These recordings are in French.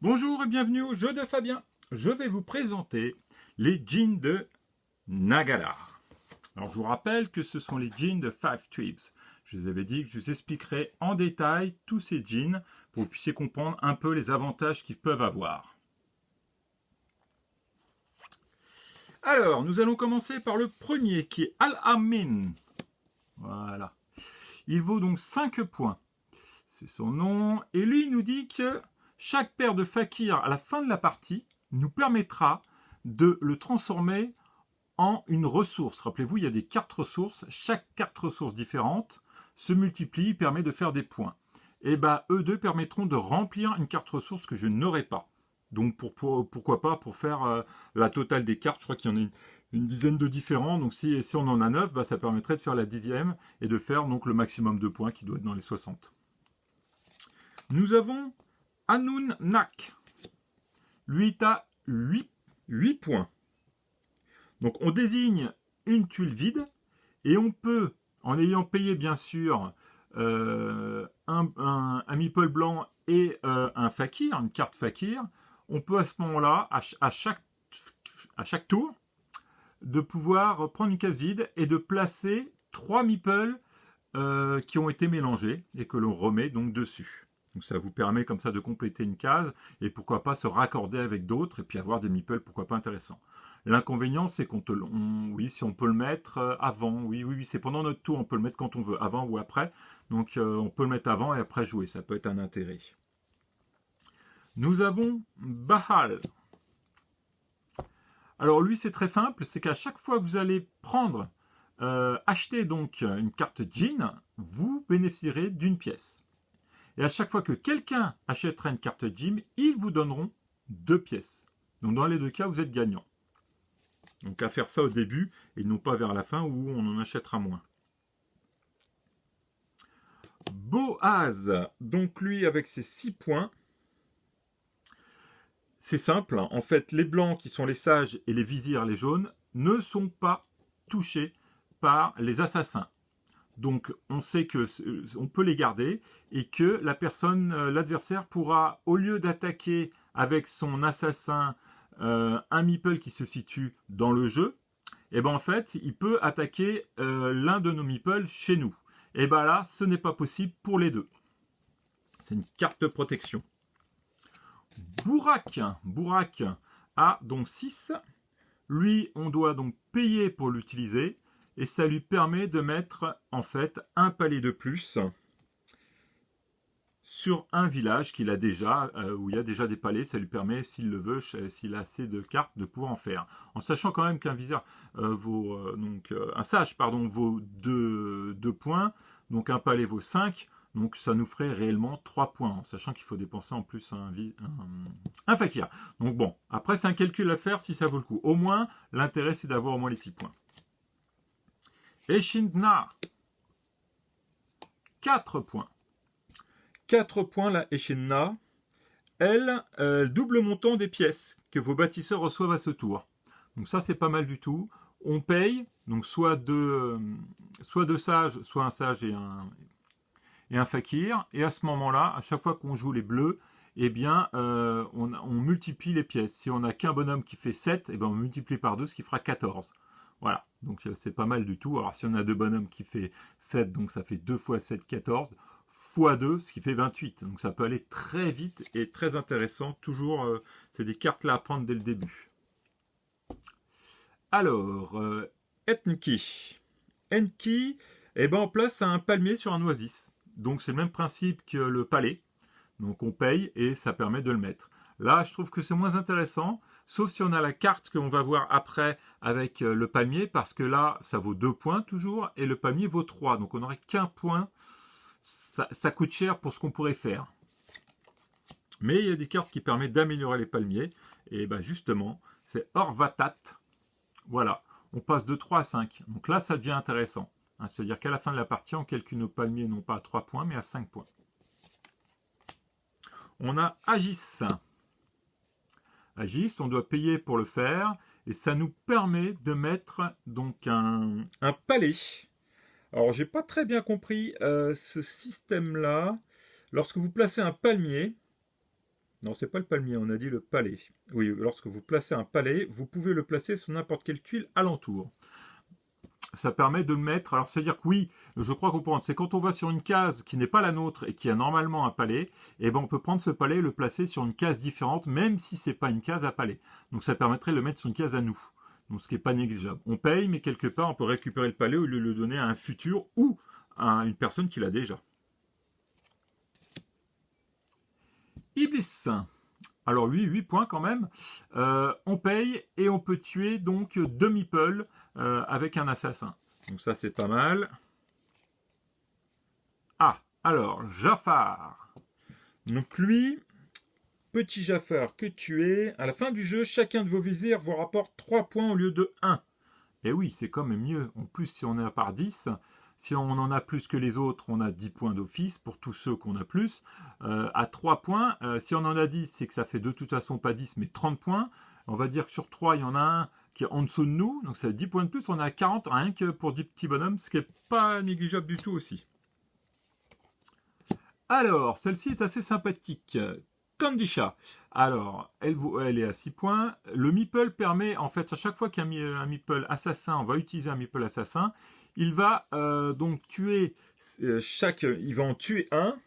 Bonjour et bienvenue au jeu de Fabien. Je vais vous présenter les jeans de Nagala. Alors je vous rappelle que ce sont les jeans de Five Tribes. Je vous avais dit que je vous expliquerai en détail tous ces jeans pour que vous puissiez comprendre un peu les avantages qu'ils peuvent avoir. Alors nous allons commencer par le premier qui est Al-Amin. Voilà. Il vaut donc 5 points. C'est son nom. Et lui, il nous dit que chaque paire de fakirs à la fin de la partie nous permettra de le transformer en une ressource. Rappelez-vous, il y a des cartes ressources. Chaque carte ressource différente se multiplie, permet de faire des points. Et bien, eux deux permettront de remplir une carte ressource que je n'aurai pas. Donc, pourquoi pas pour faire la totale des cartes. Je crois qu'il y en a une dizaine de différents. Donc, si on en a 9, bah, ça permettrait de faire la 10e et de faire donc le maximum de points qui doit être dans les 60. Nous avons Hanoun Nak. Lui, tu as 8 points. Donc, on désigne une tuile vide et on peut, en ayant payé bien sûr un meeple blanc et un fakir, une carte fakir, on peut à ce moment-là, à chaque tour, de pouvoir prendre une case vide et de placer 3 meeples qui ont été mélangés et que l'on remet donc dessus. Donc ça vous permet comme ça de compléter une case et pourquoi pas se raccorder avec d'autres et puis avoir des meeples pourquoi pas intéressants. L'inconvénient c'est oui, si on peut le mettre avant, oui, c'est pendant notre tour, on peut le mettre quand on veut, avant ou après. Donc on peut le mettre avant et après jouer, ça peut être un intérêt. Nous avons Bahal. Alors lui c'est très simple, c'est qu'à chaque fois que vous allez acheter donc une carte jean, vous bénéficierez d'une pièce. Et à chaque fois que quelqu'un achètera une carte jean, ils vous donneront 2 pièces. Donc dans les deux cas, vous êtes gagnant. Donc à faire ça au début et non pas vers la fin où on en achètera moins. Boaz, donc lui avec ses 6 points. C'est simple, en fait les blancs qui sont les sages et les vizirs les jaunes ne sont pas touchés par les assassins. Donc on sait que on peut les garder et que l'adversaire pourra, au lieu d'attaquer avec son assassin un meeple qui se situe dans le jeu, et ben en fait il peut attaquer l'un de nos meeples chez nous. Et ben là ce n'est pas possible pour les deux. C'est une carte de protection. Bourak a donc 6. Lui on doit donc payer pour l'utiliser. Et ça lui permet de mettre en fait un palais de plus sur un village qu'il a déjà, où il y a déjà des palais. Ça lui permet, s'il le veut, s'il a assez de cartes, de pouvoir en faire. En sachant quand même qu'un vizir un sage vaut 2 points, donc un palais vaut 5. Donc ça nous ferait réellement 3 points, en sachant qu'il faut dépenser en plus un fakir. Donc bon, après c'est un calcul à faire si ça vaut le coup. Au moins, l'intérêt c'est d'avoir au moins les 6 points. Echidna, 4 points. 4 points la Echidna. Elle, double le montant des pièces que vos bâtisseurs reçoivent à ce tour. Donc ça, c'est pas mal du tout. On paye, donc soit deux sages, soit un sage et un fakir. Et à ce moment-là, à chaque fois qu'on joue les bleus, eh bien, on multiplie les pièces. Si on n'a qu'un bonhomme qui fait 7, eh bien, on multiplie par 2, ce qui fera 14. Voilà, donc c'est pas mal du tout. Alors si on a deux bonhommes qui fait 7, donc ça fait 2 fois 7, 14, fois 2, ce qui fait 28. Donc ça peut aller très vite et très intéressant. Toujours, c'est des cartes là à prendre dès le début. Alors, Enki. Enki, eh ben, on place un palmier sur un oasis. Donc c'est le même principe que le palais. Donc on paye et ça permet de le mettre. Là, je trouve que c'est moins intéressant, sauf si on a la carte qu'on va voir après avec le palmier, parce que là, ça vaut 2 points toujours, et le palmier vaut 3. Donc on n'aurait qu'un point. Ça coûte cher pour ce qu'on pourrait faire. Mais il y a des cartes qui permettent d'améliorer les palmiers. Et ben justement, c'est Orvatat. Voilà, on passe de 3 à 5. Donc là, ça devient intéressant. C'est-à-dire qu'à la fin de la partie, on calcule nos palmiers non pas à 3 points, mais à 5 points. On a Agis. Agis, on doit payer pour le faire. Et ça nous permet de mettre donc un palais. Alors, j'ai pas très bien compris ce système-là. Lorsque vous placez un palmier, Non, c'est pas le palmier, on a dit le palais. Oui, lorsque vous placez un palais, vous pouvez le placer sur n'importe quelle tuile alentour. Ça permet de le mettre. Alors, c'est-à-dire que oui, je crois comprendre. C'est quand on va sur une case qui n'est pas la nôtre et qui a normalement un palais, et ben on peut prendre ce palais et le placer sur une case différente, même si c'est pas une case à palais. Donc, ça permettrait de le mettre sur une case à nous. Donc, ce qui n'est pas négligeable. On paye, mais quelque part, on peut récupérer le palais ou le donner à un futur ou à une personne qui l'a déjà. Iblis. Alors lui, 8 points quand même. On paye et on peut tuer donc 2 meeples avec un assassin. Donc ça c'est pas mal. Ah, alors Jafar. Donc lui, petit Jafar que tuer. À la fin du jeu, chacun de vos vizirs vous rapporte 3 points au lieu de 1. Et oui, c'est quand même mieux. En plus, si on est à part 10, si on en a plus que les autres, on a 10 points d'office pour tous ceux qu'on a plus. À 3 points, si on en a 10, c'est que ça fait de toute façon pas 10, mais 30 points. On va dire que sur 3, il y en a un qui est en dessous de nous, donc ça fait 10 points de plus. On a 40 rien que pour 10 petits bonhommes, ce qui n'est pas négligeable du tout aussi. Alors, celle-ci est assez sympathique. Candisha. Alors, elle est à 6 points. Le meeple permet, en fait, à chaque fois qu'il y a un meeple assassin, on va utiliser un meeple assassin, il va donc tuer il va en tuer un.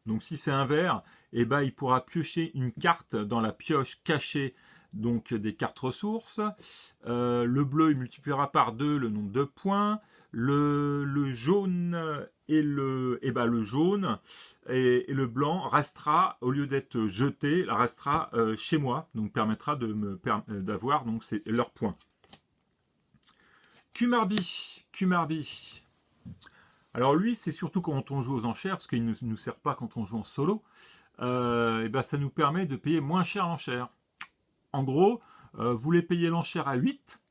Donc, si c'est un vert, eh ben, il pourra piocher une carte dans la pioche cachée donc des cartes ressources. Le bleu, il multipliera par 2 le nombre de points. Le jaune le jaune et le blanc restera, au lieu d'être jeté, restera chez moi, donc permettra d'avoir donc leurs points. Kumarbi. Alors lui, c'est surtout quand on joue aux enchères, parce qu'il ne nous sert pas quand on joue en solo. Ça nous permet de payer moins cher l'enchère. En gros, vous voulez payer l'enchère à 8,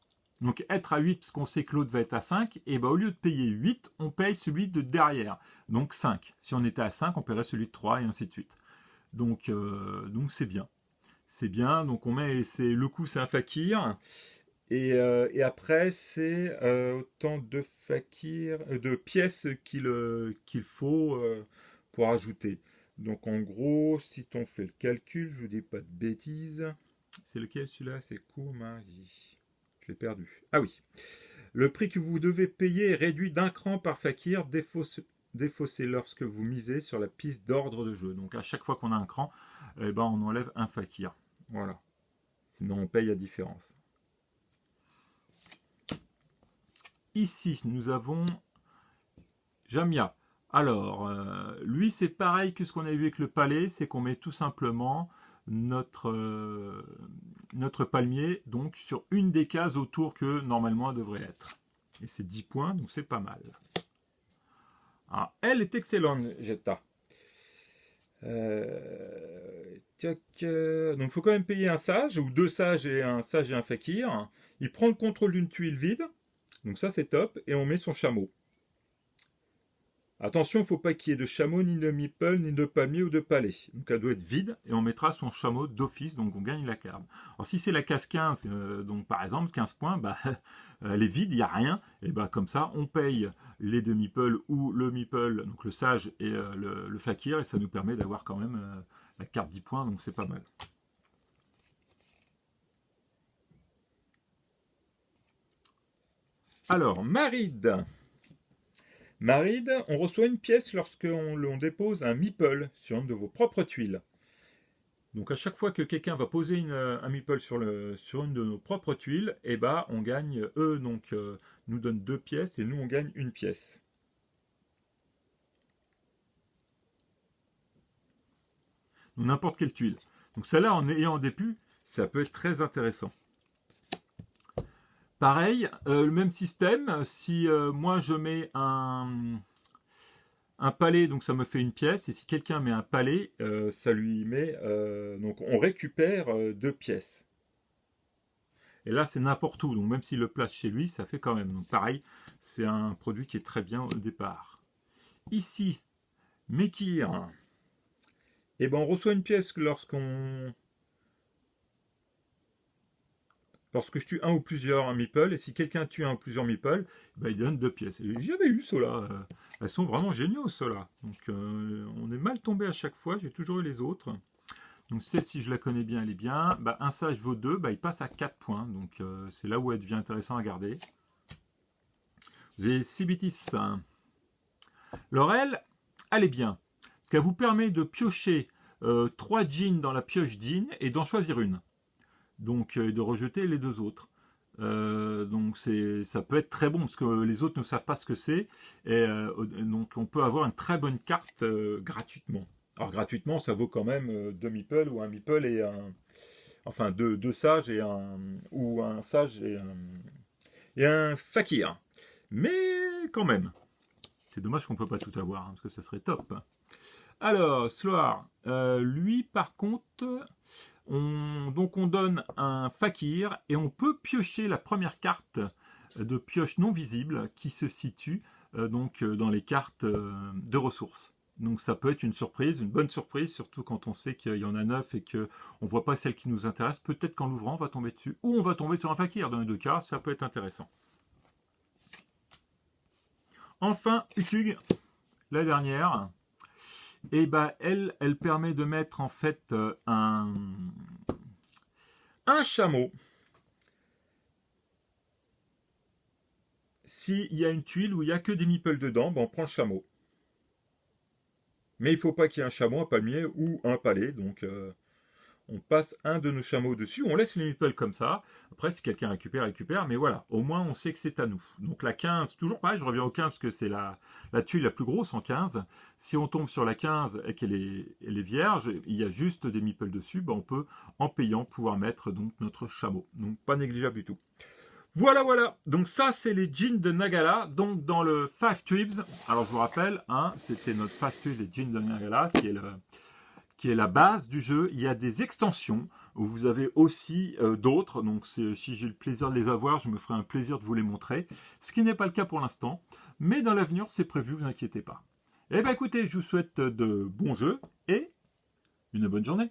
donc être à 8 parce qu'on sait que l'autre va être à 5, et au lieu de payer 8, on paye celui de derrière, donc 5. Si on était à 5, on paierait celui de 3 et ainsi de suite. Donc c'est bien. C'est bien, donc le coup c'est un fakir, et après c'est autant de fakirs, de pièces qu'il faut pour ajouter. Donc en gros, si on fait le calcul, je vous dis pas de bêtises. C'est lequel celui-là? C'est Koumari. Je l'ai perdu. Ah oui. Le prix que vous devez payer est réduit d'un cran par fakir, défaussé lorsque vous misez sur la piste d'ordre de jeu. Donc à chaque fois qu'on a un cran, on enlève un fakir. Voilà. Sinon on paye la différence. Ici, nous avons Jamia. Alors, lui, c'est pareil que ce qu'on a vu avec le palais, c'est qu'on met tout simplement notre palmier donc sur une des cases autour que normalement elle devrait être. Et c'est 10 points, donc c'est pas mal. Ah, elle est excellente, Jetta. Donc il faut quand même payer un sage, ou 2 sages et un fakir. Il prend le contrôle d'une tuile vide, donc ça c'est top, et on met son chameau. Attention, il ne faut pas qu'il y ait de chameau, ni de meeple, ni de palmier ou de palais. Donc elle doit être vide et on mettra son chameau d'office, donc on gagne la carte. Alors si c'est la case 15, donc par exemple 15 points, elle est vide, il n'y a rien, et comme ça on paye les 2 meeples ou le meeple, donc le sage et le fakir, et ça nous permet d'avoir quand même la carte 10 points, donc c'est pas mal. Alors, Maride. Maride, on reçoit une pièce lorsqu'on dépose un meeple sur une de vos propres tuiles. Donc à chaque fois que quelqu'un va poser un meeple sur une de nos propres tuiles, on gagne, eux nous donnent 2 pièces et nous on gagne une pièce. Donc n'importe quelle tuile. Donc celle-là, en ayant des pus, ça peut être très intéressant. Pareil, le même système, si moi je mets un palais, donc ça me fait une pièce, et si quelqu'un met un palais, ça lui met, donc on récupère 2 pièces. Et là c'est n'importe où, donc même s'il le place chez lui, ça fait quand même. Donc pareil, c'est un produit qui est très bien au départ. Ici, Mekir, on reçoit une pièce lorsque je tue un ou plusieurs meeples, et si quelqu'un tue un ou plusieurs meeples, il donne 2 pièces. J'avais eu ceux-là. Elles sont vraiment géniaux, ceux-là. Donc on est mal tombé à chaque fois, j'ai toujours eu les autres. Donc celle-ci, je la connais bien, elle est bien. Bah, un sage vaut 2, bah, il passe à 4 points. Donc c'est là où elle devient intéressant à garder. Vous avez Cibitis. Laurel, elle est bien. Parce qu'elle vous permet de piocher 3 jeans dans la pioche jean et d'en choisir une. Donc de rejeter les 2 autres. Donc ça peut être très bon parce que les autres ne savent pas ce que c'est. Et donc on peut avoir une très bonne carte gratuitement. Alors gratuitement, ça vaut quand même 2 meeples ou un meeple et un... Enfin, deux sages et un... Ou un sage et un fakir. Mais quand même. C'est dommage qu'on ne peut pas tout avoir, hein, parce que ça serait top. Alors, Sloar, lui par contre, donc on donne un fakir et on peut piocher la première carte de pioche non visible qui se situe donc dans les cartes de ressources. Donc ça peut être une surprise, une bonne surprise, surtout quand on sait qu'il y en a 9 et qu'on ne voit pas celle qui nous intéresse. Peut-être qu'en l'ouvrant, on va tomber dessus. Ou on va tomber sur un fakir. Dans les 2 cas, ça peut être intéressant. Enfin, Utug, la dernière. Et ben elle permet de mettre en fait un chameau. S'il y a une tuile où il n'y a que des meeples dedans, ben on prend le chameau. Mais il ne faut pas qu'il y ait un chameau, un palmier ou un palais. Donc on passe un de nos chameaux dessus, on laisse les meeples comme ça. Après, si quelqu'un récupère, récupère. Mais voilà, au moins on sait que c'est à nous. Donc la 15, toujours pareil, je reviens au 15 parce que c'est la tuile la plus grosse en 15. Si on tombe sur la 15 et qu'elle est vierge, il y a juste des meeples dessus, ben on peut, en payant, pouvoir mettre donc notre chameau. Donc pas négligeable du tout. Voilà, voilà. Donc ça, c'est les jeans de Nagala. Donc dans le 5 Tribes, alors je vous rappelle, hein, c'était notre 5 Tribes, les jeans de Nagala, qui est la base du jeu. Il y a des extensions où vous avez aussi d'autres. Donc si j'ai le plaisir de les avoir, je me ferai un plaisir de vous les montrer. Ce qui n'est pas le cas pour l'instant. Mais dans l'avenir, c'est prévu, vous inquiétez pas. Eh bien écoutez, je vous souhaite de bons jeux et une bonne journée.